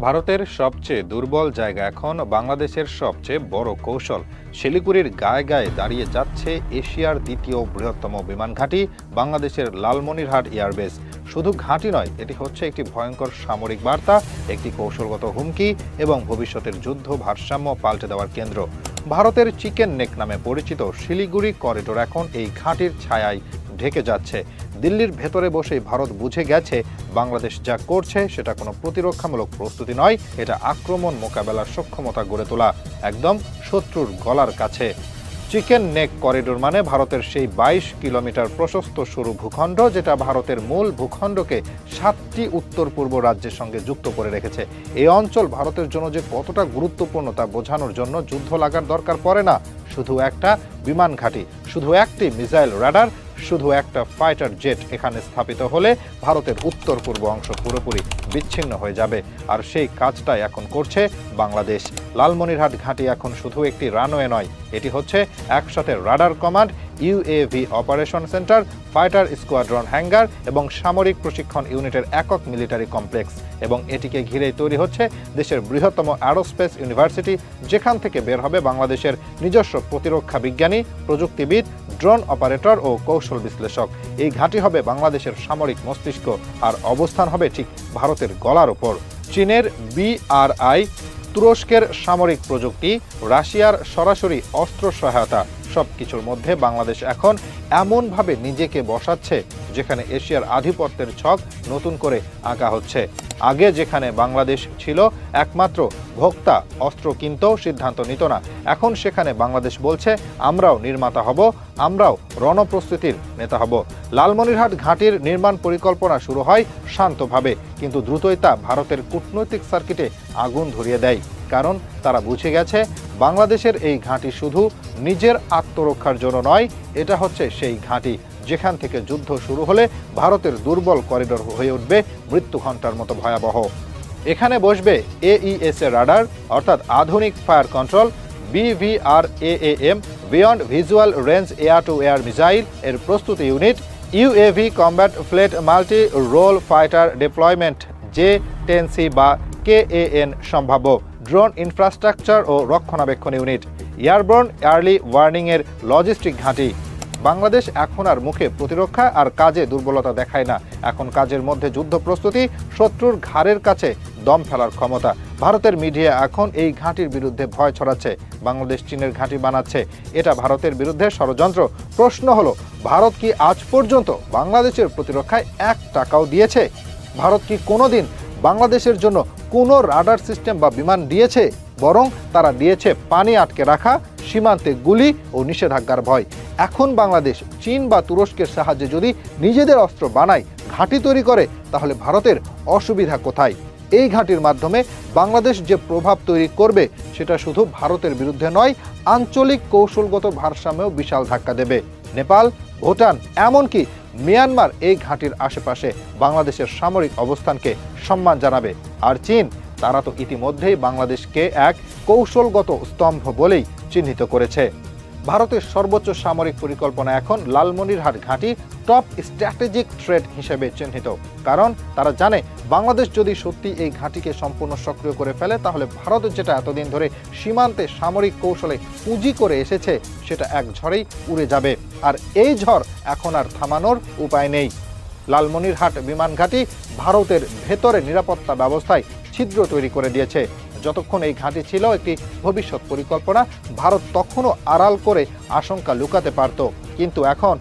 ভারতের সবচেয়ে দুর্বল জায়গা এখন বাংলাদেশের সবচেয়ে বড় কৌশল। শিলিগুড়ির গায়ে গায়ে দাঁড়িয়ে যাচ্ছে এশিয়ার দ্বিতীয় বৃহত্তম বিমান ঘাঁটি বাংলাদেশের লালমনিরহাট এয়ারবেস। শুধু ঘাঁটি নয়, এটি হচ্ছে একটি ভয়ঙ্কর সামরিক বার্তা, একটি কৌশলগত হুমকি এবং ভবিষ্যতের যুদ্ধ ভারসাম্য পাল্টে দেওয়ার কেন্দ্র। ভারতের চিকেন নেক নামে পরিচিত শিলিগুড়ি করিডোর এখন এই ঘাঁটির ছায়ায় ঢেকে যাচ্ছে। দিল্লির ভেতরে বসেই ভারত বুঝে গেছে বাংলাদেশ যা করছে সেটা কোনো প্রতিরক্ষামূলক প্রস্তুতি নয়, এটা আক্রমণ মোকাবেলার সক্ষমতা গড়ে তোলা, একদম শত্রুর গলার কাছে। চিকেন নেক করিডোর মানে ভারতের সেই ২২ কিলোমিটার প্রশস্ত সরু ভূখণ্ড, যেটা ভারতের মূল ভূখণ্ডকে ৭টি উত্তর পূর্ব রাজ্যের সঙ্গে যুক্ত করে রেখেছে। এই অঞ্চল ভারতের জন্য যে কতটা গুরুত্বপূর্ণ তা বোঝানোর জন্য যুদ্ধ লাগার দরকার পড়ে না। শুধু একটা বিমান ঘাঁটি, শুধু একটি মিসাইল রাডার, শুধু একটা ফাইটার জেট এখানে স্থাপিত হলে ভারতের উত্তর পূর্ব অংশ পুরোপুরি বিচ্ছিন্ন হয়ে যাবে। আর সেই কাজটাই এখন করছে বাংলাদেশ। লালমনিরহাট ঘাঁটি এখন শুধু একটি রানওয়ে নয়, এটি হচ্ছে একসাথে radar command, UAV operation centre, fighter squadron hanger এবং সামরিক প্রশিক্ষণ ইউনিটের একক মিলিটারি কমপ্লেক্স। এবং এটিকে ঘিরেই তৈরি হচ্ছে দেশের বৃহত্তম অ্যারোস্পেস ইউনিভার্সিটি, যেখান থেকে বের হবে বাংলাদেশের নিজস্ব প্রতিরক্ষা বিজ্ঞানী, প্রযুক্তিবিদ, ড্রোন অপারেটর ও কৌশল বিশ্লেষক। এই ঘাঁটি হবে বাংলাদেশের সামরিক মস্তিষ্ক, আর অবস্থান হবে ঠিক ভারতের গলার ওপর। চীনের বিআরআই, তুরস্কের সামরিক প্রযুক্তি, রাশিয়ার সরাসরি অস্ত্র সহায়তা, সবকিছুর মধ্যে বাংলাদেশ এখন এমনভাবে নিজেকে বসাচ্ছে যেখানে এশিয়ার আধিপত্যের ছক নতুন করে আঁকা হচ্ছে। আগে যেখানে বাংলাদেশ ছিল একমাত্র ভোক্তা, অস্ত্র কিনতেও সিদ্ধান্ত নিত না, এখন সেখানে বাংলাদেশ বলছে আমরাও নির্মাতা হব, আমরাও রণপ্রস্তুতির নেতা হব। লালমনিরহাট ঘাঁটির নির্মাণ পরিকল্পনা শুরু হয় শান্তভাবে, কিন্তু দ্রুতই তা ভারতের কূটনৈতিক সার্কিটে আগুন ধরিয়ে দেয়। কারণ তারা বুঝে গেছে বাংলাদেশের এই ঘাঁটি শুধু নিজের আত্মরক্ষার জন্য নয়, এটা হচ্ছে সেই ঘাঁটি যেখান থেকে যুদ্ধ শুরু হলে ভারতের দুর্বল করিডোর হয়ে উঠবে মৃত্যু ঘণ্টার মতো ভয়াবহ। এখানে বসবে AES এর রাডার, অর্থাৎ আধুনিক fire control, BVRAAM, beyond visual range air to air missile এর প্রস্তুতি unit, UAV combat fleet multi role fighter deployment J-10C বা KAN সম্ভাব্য, ড্রোন ইনফ্রাস্ট্রাকচার ও রক্ষণাবেক্ষণ ইউনিট, এয়ারবোর্ন আর্লি ওয়ার্নিং এর লজিস্টিক ঘাঁটি। বাংলাদেশ এখন আর মুখে প্রতিরক্ষা আর কাজে দুর্বলতা দেখায় না, এখন কাজের মধ্যে যুদ্ধ প্রস্তুতি, শত্রুর ঘাড়ের কাছে দম ফেলার ক্ষমতা। ভারতের মিডিয়া এখন এই ঘাঁটির বিরুদ্ধে ভয় ছড়াচ্ছে, বাংলাদেশ চীনের ঘাঁটি বানাচ্ছে, এটা ভারতের বিরুদ্ধে ষড়যন্ত্র। প্রশ্ন হলো, ভারত কি আজ পর্যন্ত বাংলাদেশের প্রতিরক্ষায় ১ টাকাও দিয়েছে? ভারত কি কোনোদিন বাংলাদেশের জন্য কোনো রাডার সিস্টেম বা বিমান দিয়েছে? বরং তারা দিয়েছে পানি আটকে রাখা, সীমান্তে গুলি ও নিষেধাজ্ঞার ভয়। এখন বাংলাদেশ চীন বা তুরস্কের সাহায্যে যদি নিজেদের অস্ত্র বানায়, ঘাঁটি তৈরি করে, তাহলে ভারতের অসুবিধা কোথায়? এই ঘাঁটির মাধ্যমে বাংলাদেশ যে প্রভাব তৈরি করবে সেটা শুধু ভারতের বিরুদ্ধে নয়, আঞ্চলিক কৌশলগত ভারসাম্যেও বিশাল ধাক্কা দেবে। নেপাল, ভুটান, এমনকি মিয়ানমার এই ঘাঁটির আশেপাশে বাংলাদেশের সামরিক অবস্থানকে সম্মান জানাবে। আর চীন, তারা তো ইতিমধ্যেই বাংলাদেশকে এক কৌশলগত স্তম্ভ বলেই চিহ্নিত করেছে। ভারতের সর্বোচ্চ সামরিক পরিকল্পনা এখন লালমনিরহাট ঘাঁটি টপ স্ট্র্যাটেজিক থ্রেট হিসেবে চিহ্নিত, কারণ তারা জানে বাংলাদেশ যদি সত্যি এই ঘাঁটিকে সম্পূর্ণ সক্রিয় করে ফেলে, তাহলে ভারত যেটা এতদিন ধরে সীমান্তে সামরিক কৌশলে পুঁজি করে এসেছে সেটা এক ঝড়েই উড়ে যাবে। আর এই ঝড় এখন আর থামানোর উপায় নেই। লালমনিরহাট বিমান ঘাঁটি ভারতের ভেতরে নিরাপত্তা ব্যবস্থায় ছিদ্র তৈরি করে দিয়েছে। যতক্ষণ এই ঘাঁটি ছিল একটি ভবিষ্যৎ পরিকল্পনা, ভারত তখনও আড়াল করে আশঙ্কা লুকাতে পারত, কিন্তু এখন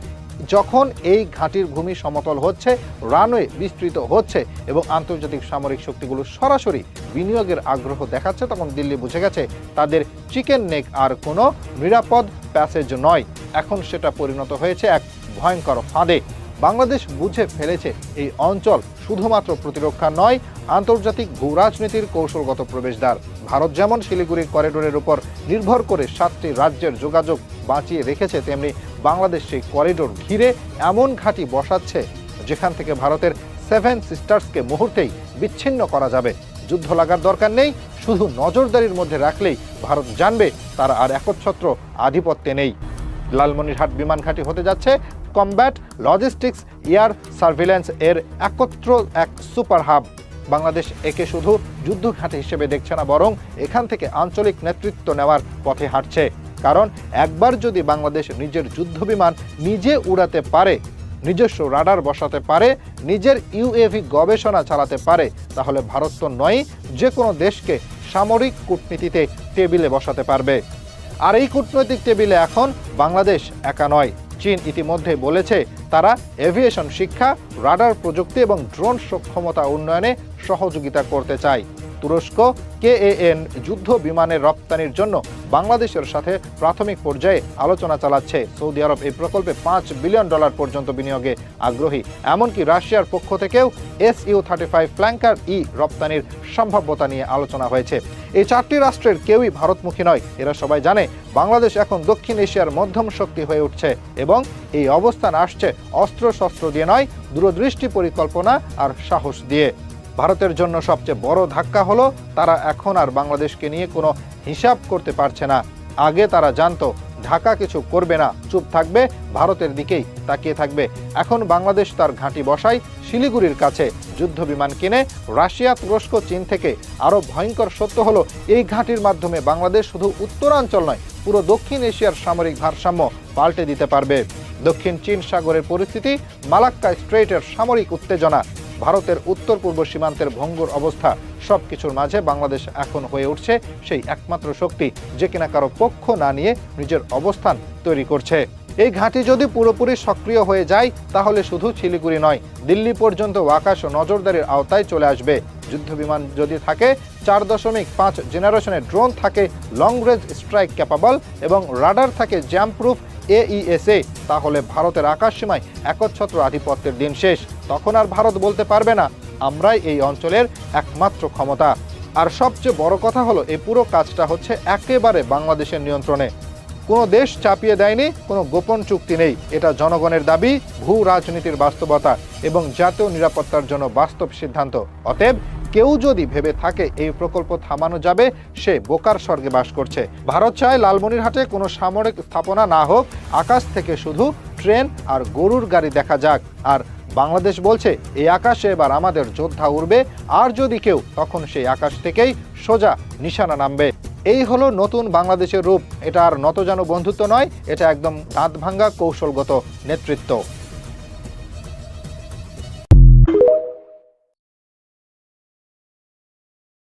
যখন এই ঘাঁটির ভূমি সমতল হচ্ছে, রানওয়ে বিস্তৃত হচ্ছে এবং আন্তর্জাতিক সামরিক শক্তিগুলো সরাসরি বিনিয়োগের আগ্রহ দেখাচ্ছে, তখন দিল্লি বুঝে গেছে তাদের চিকেন নেক আর কোনো নিরাপদ প্যাসেজ নয়, এখন সেটা পরিণত হয়েছে এক ভয়ঙ্কর ফাঁদে। বাংলাদেশ বুঝে ফেলেছে এই অঞ্চল শুধুমাত্র প্রতিরক্ষা নয়, আন্তর্জাতিক ভূরাজনীতির কৌশলগত প্রবেশদ্বার। ভারত যেমন শিলিগুড়ির করিডোরের উপর নির্ভর করে 7টি রাজ্যের যোগাযোগ বাঁচিয়ে রেখেছে, তেমনি বাংলাদেশ সেই করিডোর ঘিরে এমন ঘাঁটি বসাচ্ছে যেখান থেকে ভারতের 7 সিস্টার্সকে মুহূর্তেই বিচ্ছিন্ন করা যাবে। যুদ্ধ লাগার দরকার নেই, শুধু নজরদারির মধ্যে রাখলেই ভারত জানবে তারা আর একচ্ছত্র আধিপত্যে নেই। লালমনিরহাট বিমান ঘাঁটি হতে যাচ্ছে কমব্যাট, লজিস্টিক্স, এয়ার সার্ভিল্যান্স এর একত্র এক সুপার হাব। বাংলাদেশ একে শুধু যুদ্ধ ঘাঁটি হিসেবে দেখছে না, বরং এখান থেকে আঞ্চলিক নেতৃত্ব নেওয়ার পথে হাঁটছে। কারণ একবার যদি বাংলাদেশ নিজের যুদ্ধবিমান নিজে উড়াতে পারে, নিজস্ব রাডার বসাতে পারে, নিজের ইউএভি গবেষণা চালাতে পারে, তাহলে ভারত তো নয়, যে কোনো দেশকে সামরিক কূটনীতিতে টেবিলে বসাতে পারবে। আর এই কূটনৈতিক টেবিলে এখন বাংলাদেশ একা নয়। চীন ইতিমধ্যে বলেছে তারা এভিয়েশন শিক্ষা, রাডার প্রযুক্তি এবং ড্রোন সক্ষমতা উন্নয়নে সহযোগিতা করতে চায়। তুরস্ক KAN যুদ্ধ বিমানের রপ্তানির জন্য বাংলাদেশের সাথে প্রাথমিক পর্যায়ে আলোচনা চালাচ্ছে। সৌদি আরব এই প্রকল্পে $5 বিলিয়ন পর্যন্ত বিনিয়োগে আগ্রহী। এমনকি রাশিয়ার পক্ষ থেকেও Su-35 ফ্ল্যাঙ্কার রপ্তানির সম্ভাব্যতা নিয়ে আলোচনা হয়েছে। এই 4টি রাষ্ট্রের কেউই ভারতমুখী নয়। এরা সবাই জানে বাংলাদেশ এখন দক্ষিণ এশিয়ার মধ্যম শক্তি হয়ে উঠছে এবং এই অবস্থান আসছে অস্ত্রশস্ত্র দিয়ে নয়, দূরদৃষ্টি পরিকল্পনা আর সাহস দিয়ে। ভারতের জন্য সবচেয়ে বড় ধাক্কা হলো তারা এখন আর বাংলাদেশকে নিয়ে কোনো হিসাব করতে পারছে না। আগে তারা জানতো ঢাকা কিছু করবে না, চুপ থাকবে, ভারতের দিকেই তাকিয়ে থাকবে। এখন বাংলাদেশ তার ঘাঁটি বসায় শিলিগুড়ির কাছে, যুদ্ধ বিমান কিনে রাশিয়া, তুরস্ক, চীন থেকে। আরও ভয়ঙ্কর সত্য হলো এই ঘাঁটির মাধ্যমে বাংলাদেশ শুধু উত্তরাঞ্চল নয়, পুরো দক্ষিণ এশিয়ার সামরিক ভারসাম্য পাল্টে দিতে পারবে। দক্ষিণ চীন সাগরের পরিস্থিতি, মালাক্কা স্ট্রেইটের সামরিক উত্তেজনা, ভারতের উত্তর পূর্ব সীমান্তের ভঙ্গুর অবস্থা, সবকিছুর মাঝে বাংলাদেশ এখন হয়ে উঠছে সেই একমাত্র শক্তি যে কিনা কারো পক্ষ না নিয়ে নিজের অবস্থান তৈরি করছে। এই ঘাঁটি যদি পুরোপুরি সক্রিয় হয়ে যায় তাহলে শুধু শিলিগুড়ি নয়, দিল্লি পর্যন্ত আকাশ নজরদারির আওতায় চলে আসবে। যুদ্ধবিমান যদি থাকে, 4.5 জেনারেশনের ড্রোন থাকে লং রেঞ্জ স্ট্রাইক ক্যাপাবল এবং রাডার থাকে জ্যাম প্রুফ AESA, তাহলে ভারতের আকাশসীমায় একচ্ছত্র আধিপত্যের দিন শেষ। তখন আর ভারত বলতে পারবে না আমরাই এই অঞ্চলের একমাত্র ক্ষমতা। আর সবচেয়ে বড় কথা হলো এই পুরো কাজটা হচ্ছে একেবারে বাংলাদেশের নিয়ন্ত্রণে। কোনো দেশ চাপিয়ে দেয়নি, কোনো গোপন চুক্তি নেই। এটা জনগণের দাবি, ভূ রাজনীতির বাস্তবতা এবং জাতীয় নিরাপত্তার জন্য বাস্তব সিদ্ধান্ত। অতএব কেউ যদি ভেবে থাকে এই প্রকল্প থামানো যাবে, সে বোকার স্বর্গে বাস করছে। ভারত চায় লালমনিরহাটে কোনো সামরিক স্থাপনা না হোক, আকাশ থেকে শুধু ট্রেন আর গরুর গাড়ি দেখা যাক। আর বাংলাদেশ বলছে এই আকাশে এবার আমাদের যোদ্ধা উড়বে, আর যদি কেউ, তখন সেই আকাশ থেকেই সোজা নিশানা নামবে। এই হলো নতুন বাংলাদেশের রূপ। এটা আর নতজানু বন্ধুত্ব নয়, এটা একদম দাঁত ভাঙ্গা কৌশলগত নেতৃত্ব।